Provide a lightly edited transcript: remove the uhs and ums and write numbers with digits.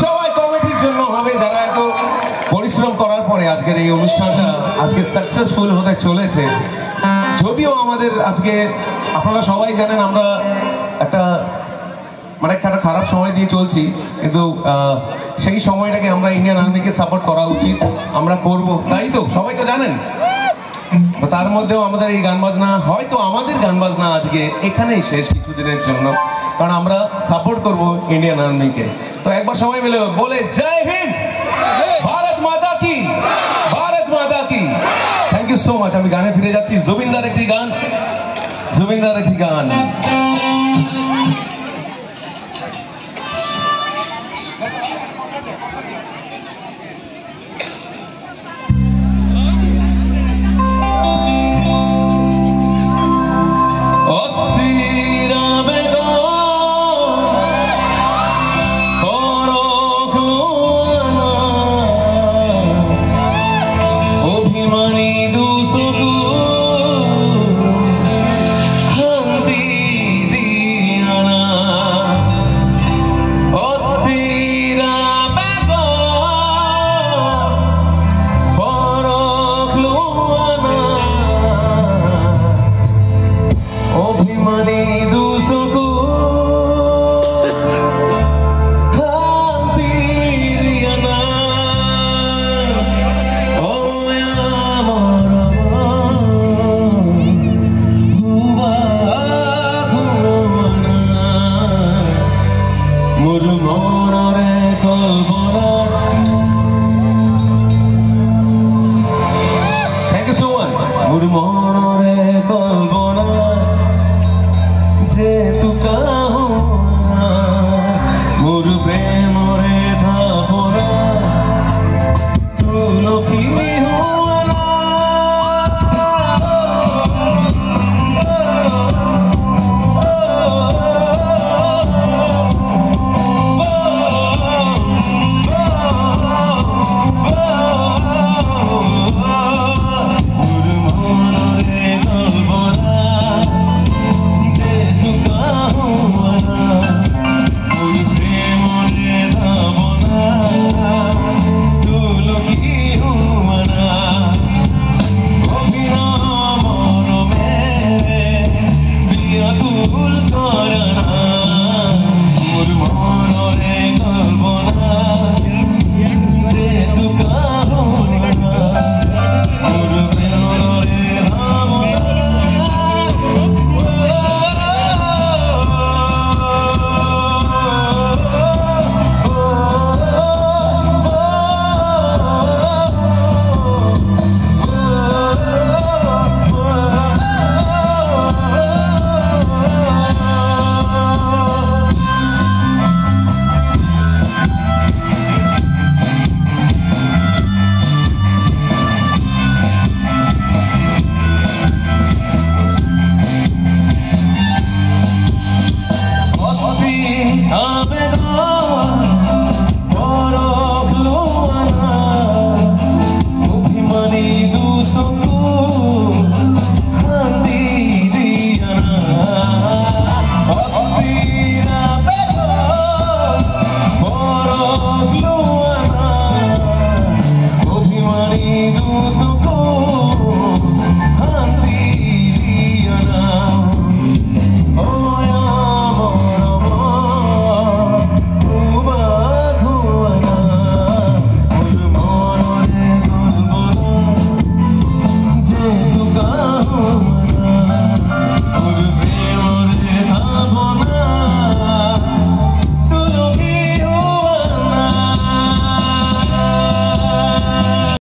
সবাই কমিটির জন্য হবে যারা এত পরিশ্রম করার পরে আজকের এই অনুষ্ঠানটা আজকে সাকসেসফুল হতে চলেছে। যদিও আমাদের আজকে আপনারা সবাই জানেন আমরা একটা খারাপ সময় দিয়ে চলছি, কিন্তু সেই সময়টাকে আমরা ইন্ডিয়ান আর্মিকে সাপোর্ট করা উচিত, আমরা করব, তাই তো সবাই তো জানেন। তো তার মধ্যেও আমাদের এই গান বাজনা, হয়তো আমাদের গান বাজনা আজকে এখানেই শেষ কিছুদিনের জন্য, কারণ আমরা সাপোর্ট করব ইন্ডিয়ান আর্মিকে। তো একবার সবাই মিলে বলে জয় হিন্দ, ভারত মাতা কি, ভারত মাতা কি। Thank you so much. আমি গানে ফিরে যাচ্ছি, জুবিনদার একটি গান, জুবিনদার একটি গান। Oh